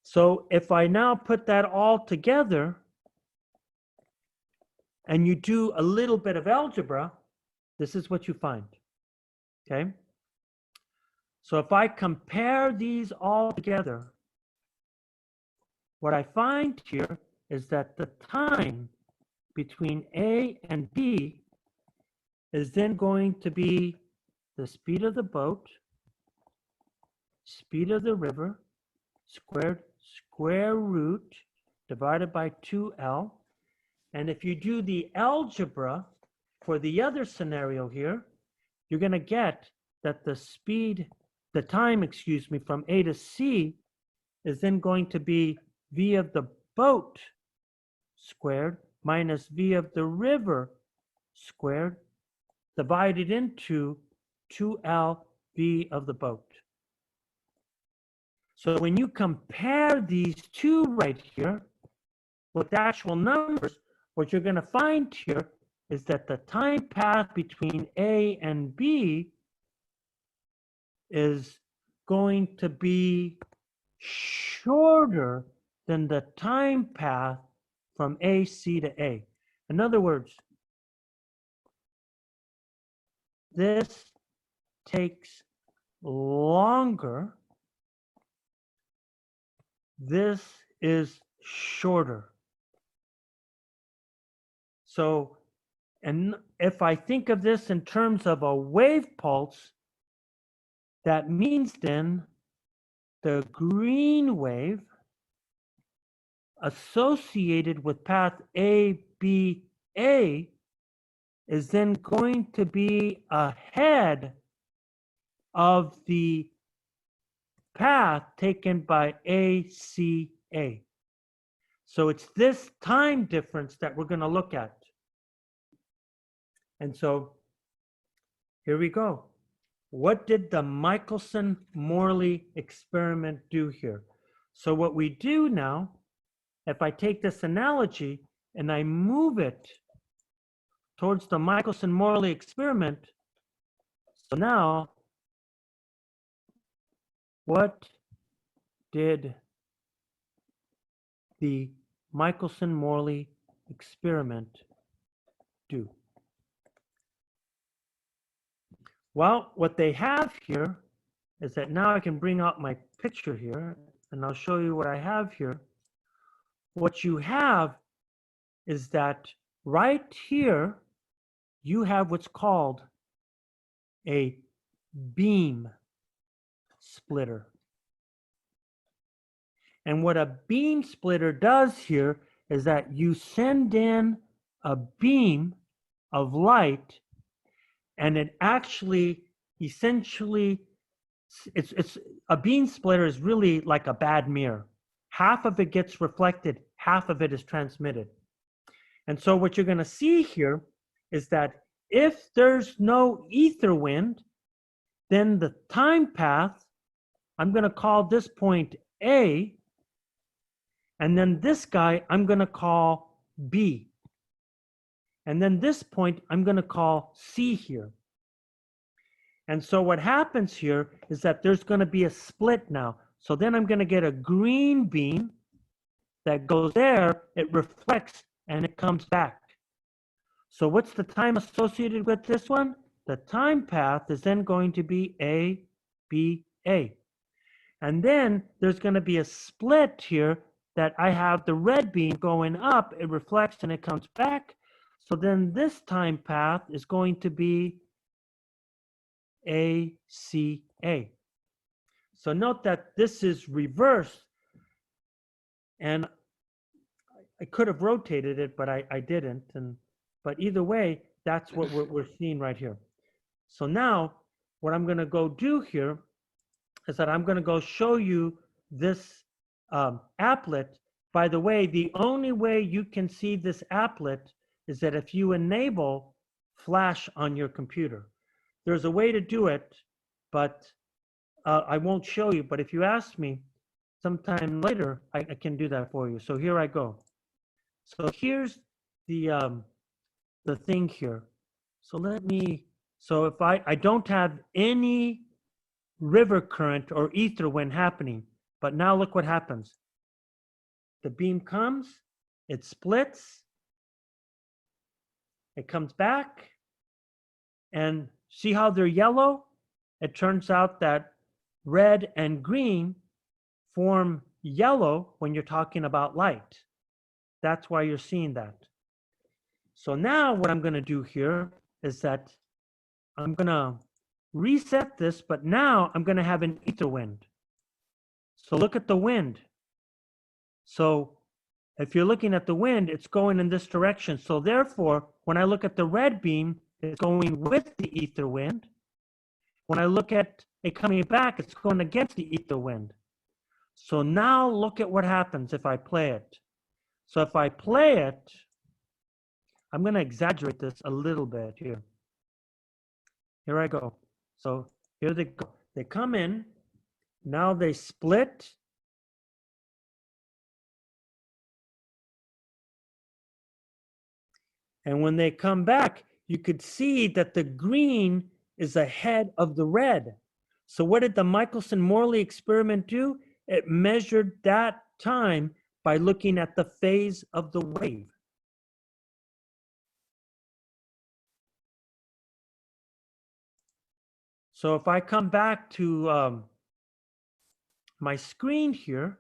So if I now put that all together and you do a little bit of algebra, this is what you find, okay? So if I compare these all together, what I find here is that the time between A and B is then going to be the speed of the boat, speed of the river, squared square root divided by 2L. And if you do the algebra for the other scenario here, you're going to get that the time from A to C is then going to be V of the boat squared minus V of the river squared divided into 2L V of the boat. So when you compare these two right here with the actual numbers, what you're going to find here is that the time path between A and B is going to be shorter than the time path from AC to A. In other words, this takes longer. This is shorter. So, and if I think of this in terms of a wave pulse, that means then the green wave associated with path ABA is then going to be ahead of the path taken by ACA. So it's this time difference that we're going to look at. And so here we go. What did the Michaelson-Morley experiment do here? So what we do now, if I take this analogy and I move it towards the Michaelson-Morley experiment, so now, what did the Michaelson-Morley experiment do? Well, what they have here is that now I can bring out my picture here, and I'll show you what I have here. What you have is that right here, you have what's called a beam splitter. And what a beam splitter does here is that you send in a beam of light, and it actually essentially, it's a beam splitter is really like a bad mirror. Half of it gets reflected, half of it is transmitted. And so what you're going to see here is that if there's no ether wind, then the time path, I'm going to call this point A, and then this guy I'm going to call B. And then this point I'm going to call C here. And so what happens here is that there's going to be a split now. So then I'm going to get a green beam that goes there, it reflects, and it comes back. So what's the time associated with this one? The time path is then going to be A, B, A. And then there's going to be a split here that I have the red beam going up, it reflects and it comes back. So then this time path is going to be ACA. So note that this is reversed, and I could have rotated it, but I didn't. But either way, that's what we're seeing right here. So now what I'm going to go do here is that I'm going to go show you this applet. By the way, the only way you can see this applet is that if you enable Flash on your computer. There's a way to do it, but I won't show you. But if you ask me sometime later, I can do that for you. So here I go. So here's the thing here. So so if I don't have any river current or ether wind happening, but now look what happens. The beam comes, it splits, it comes back, and see how they're yellow? It turns out that red and green form yellow when you're talking about light. That's why you're seeing that. So now what I'm going to do here is that I'm going to reset this, but now I'm going to have an ether wind. So look at the wind. So if you're looking at the wind, it's going in this direction. So therefore, when I look at the red beam, it's going with the ether wind. When I look at it coming back, it's going against the ether wind. So now look at what happens if I play it. So if I play it, I'm going to exaggerate this a little bit here. Here I go. So here they go. They come in. Now they split. And when they come back, you could see that the green is ahead of the red. So what did the Michaelson-Morley experiment do? It measured that time by looking at the phase of the wave. So if I come back to my screen here,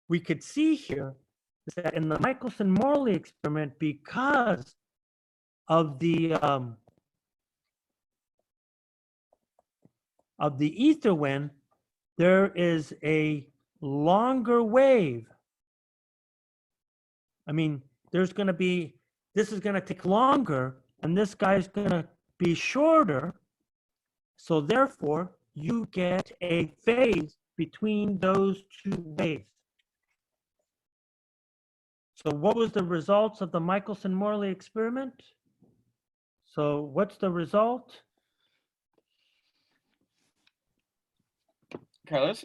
we could see here that in the Michaelson-Morley experiment, because of the ether wind, there is a longer wave. I mean, there's going to be, this is going to take longer, and this guy's going to be shorter. So therefore, you get a phase between those two waves. So what was the results of the Michaelson-Morley experiment? So what's the result? Carlos?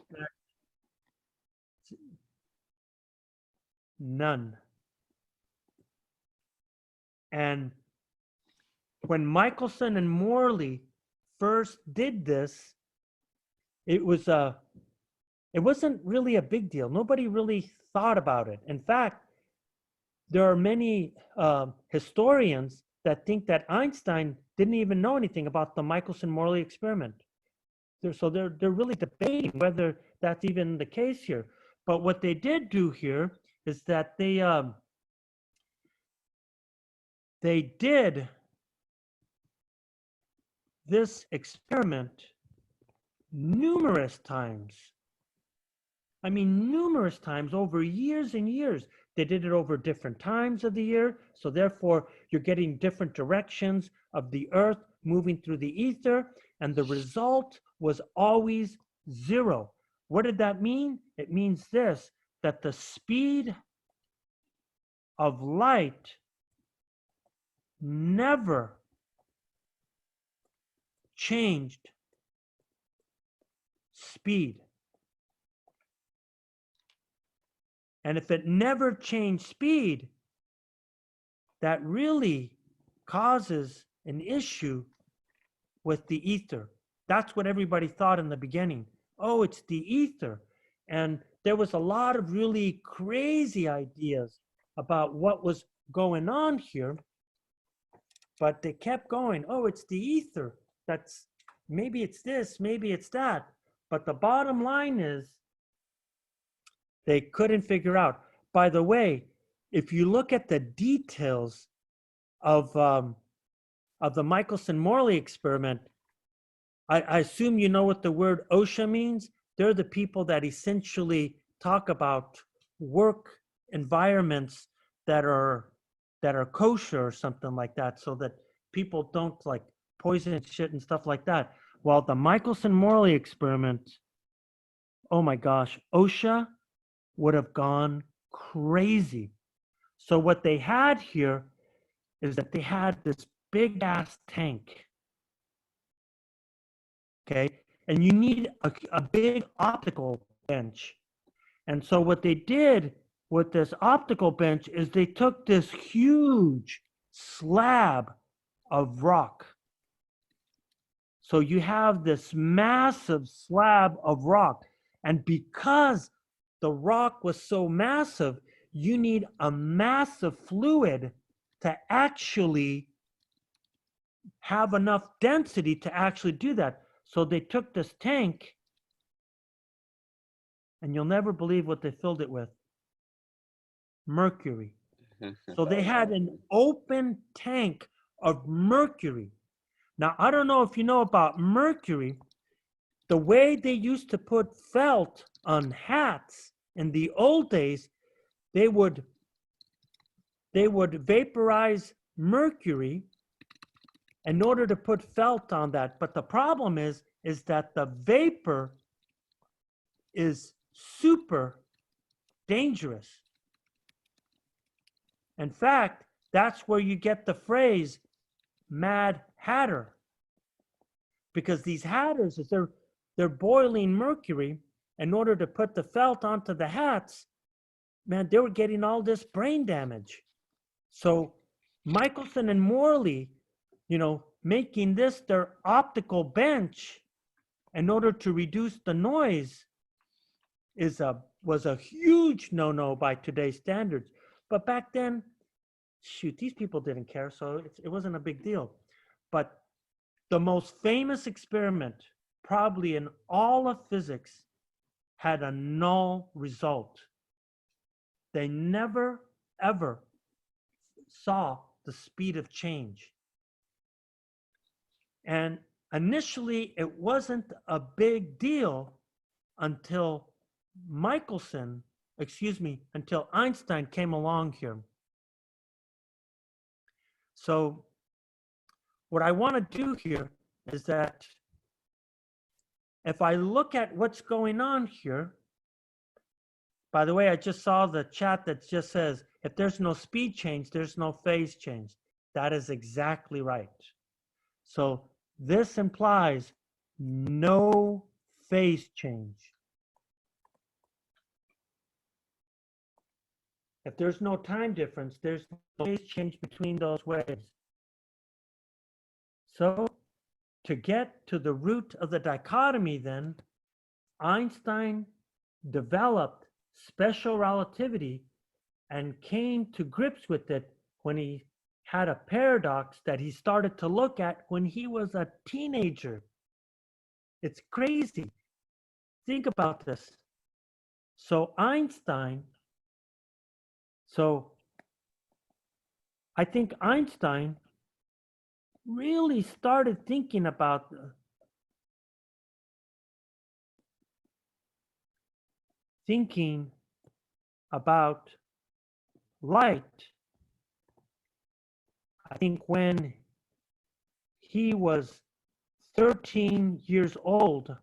None. And when Michelson and Morley first did this, it wasn't really a big deal. Nobody really thought about it. In fact, there are many historians that think that Einstein didn't even know anything about the Michelson-Morley experiment. So they're really debating whether that's even the case here. But what they did do here is that they did this experiment numerous times. I mean, numerous times over years and years. They did it over different times of the year. So therefore, you're getting different directions of the Earth moving through the ether. And the result was always 0. What did that mean? It means this, that the speed of light never changed speed. And if it never changed speed, that really causes an issue with the ether. That's what everybody thought in the beginning. Oh, it's the ether. And there was a lot of really crazy ideas about what was going on here, but they kept going, oh, it's the ether. That's, maybe it's this, maybe it's that. But the bottom line is, they couldn't figure out. By the way, if you look at the details of the Michaelson-Morley experiment, I assume you know what the word OSHA means. They're the people that essentially talk about work environments that are kosher or something like that, so that people don't like poison shit and stuff like that. Well, the Michaelson-Morley experiment, oh my gosh, OSHA would have gone crazy. So what they had here is that they had this big ass tank. Okay, and you need a big optical bench. And so what they did with this optical bench is they took this huge slab of rock. So you have this massive slab of rock. And because the rock was so massive, you need a massive fluid to actually have enough density to actually do that. So they took this tank, and you'll never believe what they filled it with. Mercury. So they had an open tank of mercury. Now, I don't know if you know about mercury. The way they used to put felt on hats in the old days, they would vaporize mercury in order to put felt on that. But the problem is that the vapor is super dangerous. In fact, that's where you get the phrase Mad Hatter. Because these hatters, they're boiling mercury in order to put the felt onto the hats. Man, they were getting all this brain damage. So Michelson and Morley, making this their optical bench in order to reduce the noise was a huge no-no by today's standards. But back then, shoot, these people didn't care, so it wasn't a big deal. But the most famous experiment, probably in all of physics, had a null result. They never, ever saw the speed of change. And initially, it wasn't a big deal until until Einstein came along here. So what I want to do here is that if I look at what's going on here, by the way, I just saw the chat that just says, if there's no speed change, there's no phase change. That is exactly right. So this implies no phase change. If there's no time difference, there's no phase change between those waves. So to get to the root of the dichotomy then, Einstein developed special relativity and came to grips with it when he had a paradox that he started to look at when he was a teenager. It's crazy. Think about this. So I think Einstein really started thinking about light, I think when he was 13 years old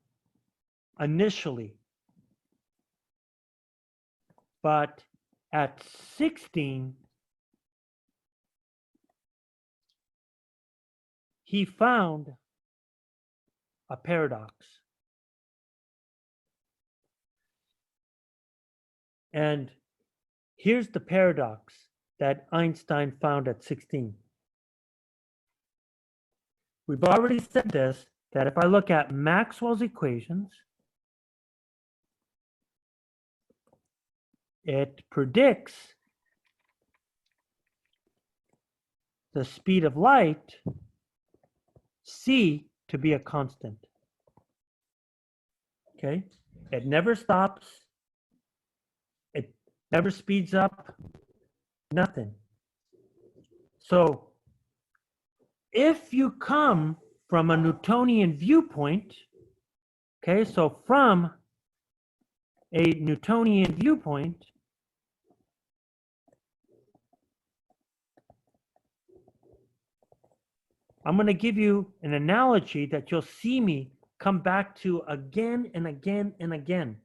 initially. But at 16, he found a paradox. And here's the paradox that Einstein found at 16. We've already said this, that if I look at Maxwell's equations, it predicts the speed of light, c, to be a constant. Okay? It never stops. It never speeds up. Nothing. So if you come from a Newtonian viewpoint, okay, so from a Newtonian viewpoint, I'm going to give you an analogy that you'll see me come back to again and again and again.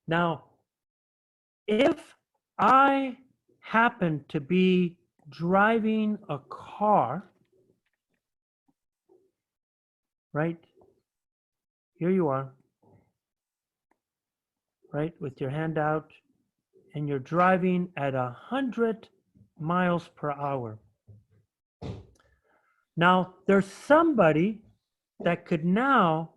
Now, if I happen to be driving a car, right? Here you are, right? With your hand out, and you're driving at 100 miles per hour. Now, there's somebody that could now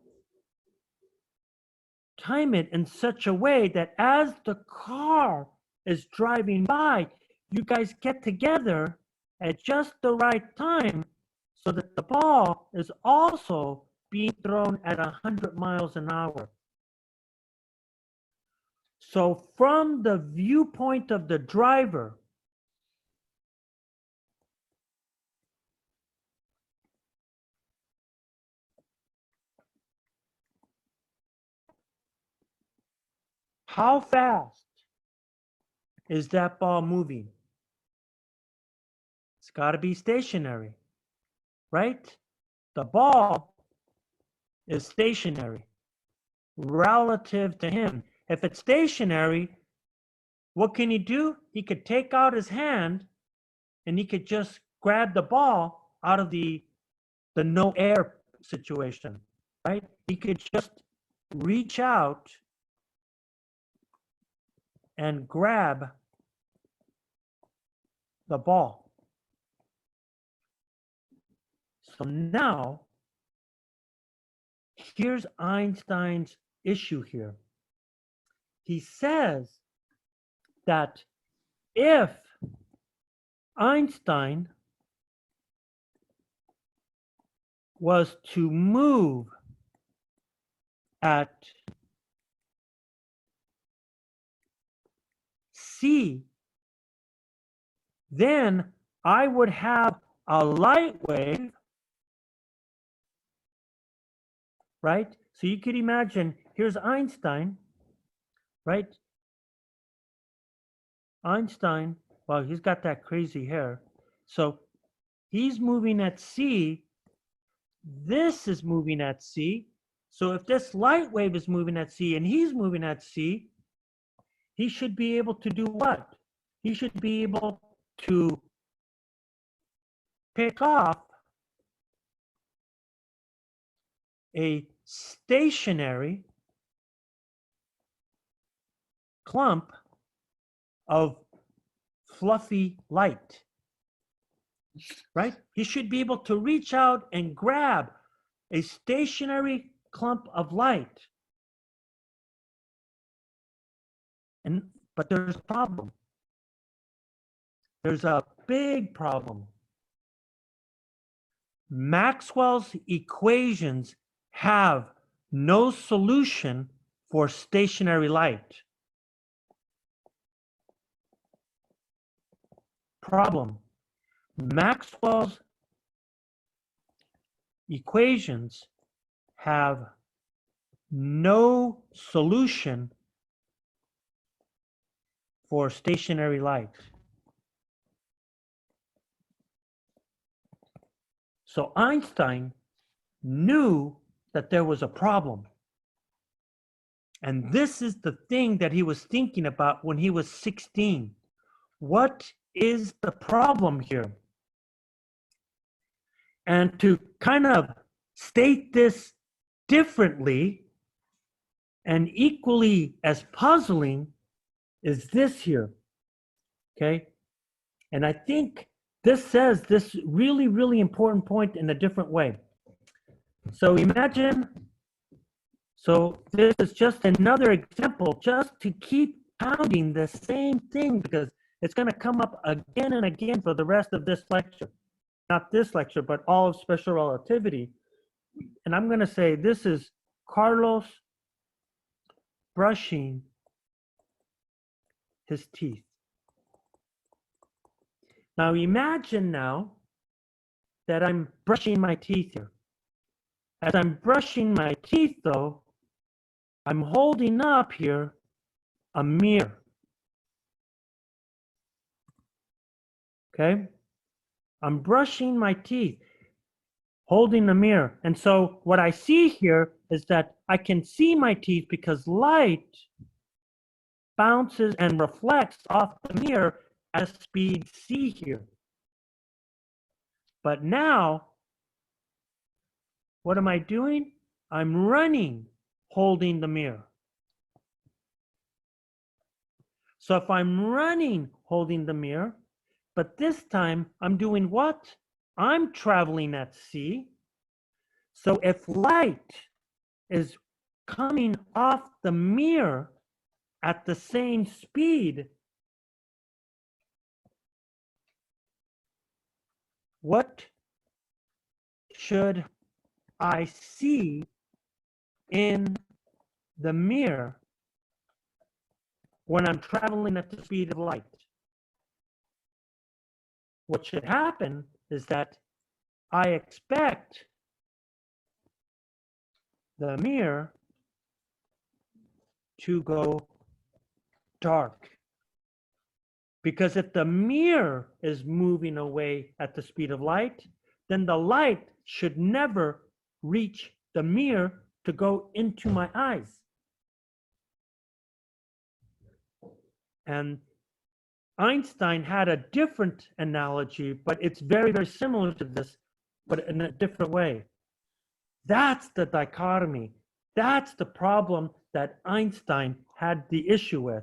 time it in such a way that as the car is driving by, you guys get together at just the right time so that the ball is also being thrown at 100 miles an hour. So from the viewpoint of the driver, how fast is that ball moving? It's got to be stationary, right? The ball is stationary relative to him. If it's stationary, what can he do? He could take out his hand and he could just grab the ball out of the no air situation, right? He could just reach out and grab the ball. So now, here's Einstein's issue here. He says that if Einstein was to move at c, then I would have a light wave, right? So you could imagine, here's Einstein, right? Einstein, well, he's got that crazy hair. So he's moving at c. this is moving at c. So if this light wave is moving at c and he's moving at c, he should be able to do what? He should be able to pick off a stationary clump of fluffy light, right? He should be able to reach out and grab a stationary clump of light. But there's a problem. There's a big problem. Maxwell's equations have no solution for stationary light. Problem. Maxwell's equations have no solution for stationary light. So Einstein knew that there was a problem. And this is the thing that he was thinking about when he was 16. What is the problem here? And to kind of state this differently and equally as puzzling is this here, okay? And I think this says this really, really important point in a different way. So imagine, so this is just another example just to keep pounding the same thing because it's going to come up again and again for the rest of this lecture. Not this lecture, but all of special relativity. And I'm going to say this is Carlos brushing his teeth. Now imagine now that I'm brushing my teeth here. As I'm brushing my teeth though, I'm holding up here a mirror. Okay? I'm brushing my teeth, holding the mirror. And so what I see here is that I can see my teeth because light bounces and reflects off the mirror at speed c here. But now, what am I doing? I'm running, holding the mirror. So if I'm running, holding the mirror, but this time I'm doing what? I'm traveling at c. So if light is coming off the mirror at the same speed, what should I see in the mirror when I'm traveling at the speed of light? What should happen is that I expect the mirror to go dark. Because if the mirror is moving away at the speed of light, then the light should never reach the mirror to go into my eyes. And Einstein had a different analogy, but it's very, very similar to this, but in a different way. That's the dichotomy. That's the problem that Einstein had the issue with.